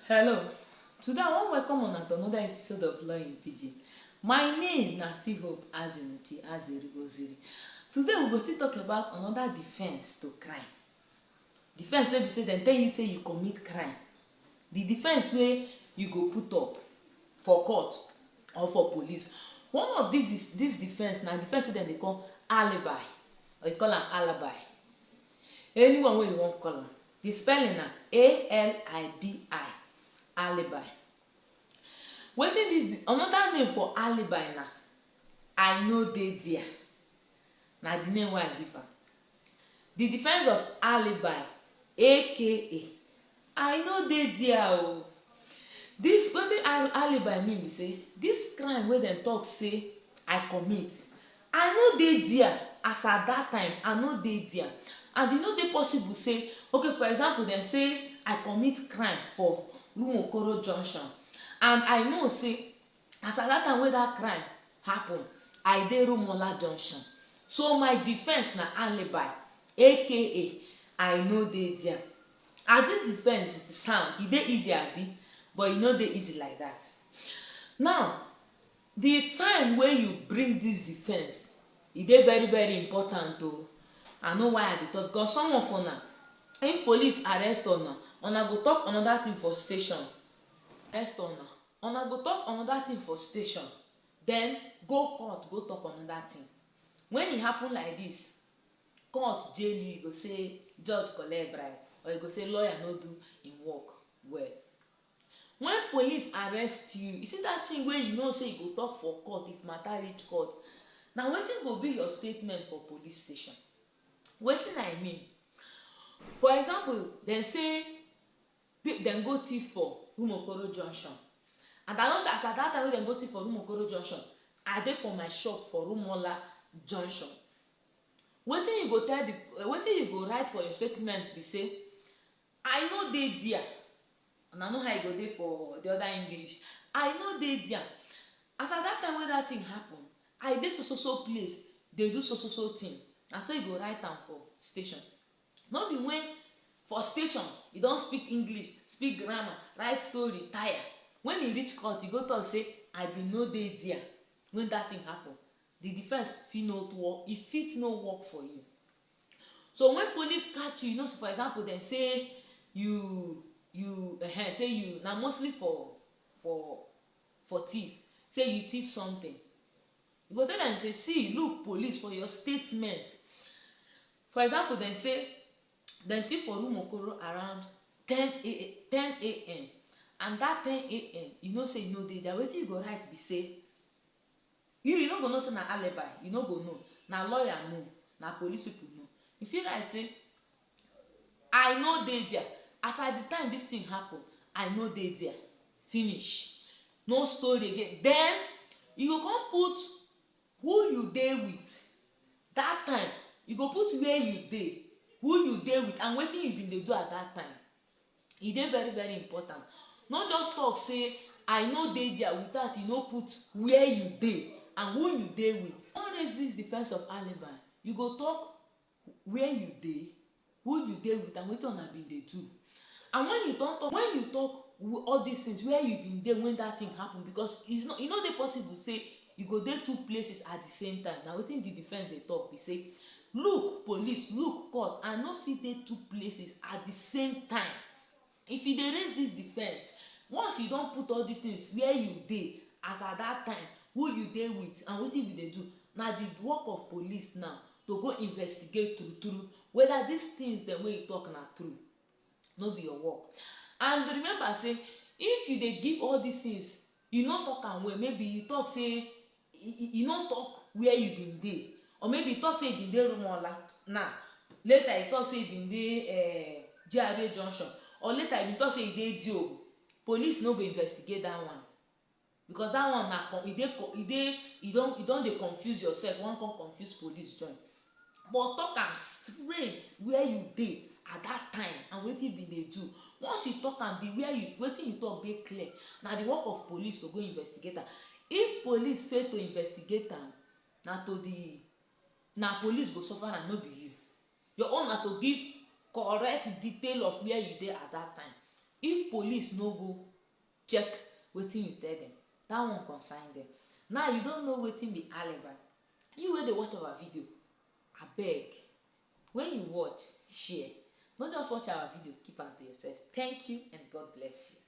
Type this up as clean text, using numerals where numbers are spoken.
Hello, today I wan welcome una to another episode of Law in Pidgin. My name na still Hope Azerigoziri. Today we go still talk about another defense to crime. Defense wey be say dem tell you say you commit crime. The defense wey you go put up for court or for police. One of this defense na defense wey dem dey call alibi, or you call am alibi. Anyone wey you wan call am. The spelling na ALIBI. Alibi. Wetin this another name for alibi na I no dey there. Na the name wey I give am. The defense of alibi, aka I no dey there o. This wetin alibi mean be say this crime wey dem talk say I commit, I no dey there as at that time. I no dey there, and e no dey possible say okay, for example dem say I commit crime for Rumokoro Junction, and I know say as at that time wey that crime happen I dey Rumola Junction, so my defense na alibi, aka I no dey there. As this defense sound, e dey easy abi, but e no dey easy like that. Now the time wey you bring this defense, e dey very important o. I know why I dey talk, because some of una, if police arrest una go talk another thing for station. Arrest una go talk another thing for station, then go court go talk another thing. When e happen like this, court jail you go say judge collect bribe, or you go say lawyer no do im work well. When police arrest you, you see that thing wey you know say you go talk for court if matter reach court, na wetin go be your statement for police station. Wetin I mean, for example dem say dem go thief for Rumokoro Junction, and I know say as at that time wey dem go thief for Rumokoro Junction, I dey for my shop for Rumola Junction. Wetin you go tell wetin you go write for your statement be say I no dey there, and I know how you go dey for the other English. I no dey there as at that time wey that thing happen, I dey so place dey do so thing. Na so you go write am for station. No be when for station you don speak English, speak grammar, write story tire, when you reach court you go talk say I bin no dey there when that thing happen. The defense fit no work, e fit no work for you. So when police catch you, you know, so for example dem say you say you na mostly for thief, say you thief something, you go tell dem say see look police for your statement. For example dem say dem thief for Rumokoro around 10 a.m. and that 10 a.m. you know say you no dey there. Wetin you go write be say you no go know say na alibi, you no go know, na lawyer know, na police people know. You fit write say I no dey there as at the time this thing happen, I no dey there. Finish, no story again. Then you go come put who you dey with that time. You go put where you dey, who you dey with, and wetin you bin dey do at that time. E dey very important. No just talk say I no dey there without you no put where you dey and who you dey with. Don raise this defense of alibi, you go talk where you dey, who you dey with, and wetin una bin dey do. And when you don talk, when you talk all these things, where you bin dey when that thing happen, because e no dey possible say you go dey two places at the same time. Na wetin the defense dey talk be say look police, look court, I no fit dey two places at the same time. If you dey raise this defense, once you don put all these things where you dey as at that time, who you dey with, and wetin you dey do, na the work of police now to go investigate true whether these things dem wey you talk na true. No be your work. And remember say if you dey give all these things, you no talk am well, maybe you talk say you no talk where you bin dey, or maybe you talk say you bin dey Rumola, now later you talk say you bin dey GRA Junction, or later you bin talk say you dey Diogo. Police no go investigate that one, because that one na you don dey confuse yourself, wan come confuse police join. But talk am straight where you dey at that time and wetin you bin dey do. Once you talk am, the where you wetin you talk dey clear, na the work of police to go investigate am. If police fail to investigate am, na police go suffer am, no be you. Your own na to give correct detail of where you dey at that time. If police no go check wetin you tell dem, that one concern dem. Now you don't know wetin be alibi. You wey dey watch our video, abeg, when you watch, share. No just watch our video, keep am to yourself. Thank you and God bless you.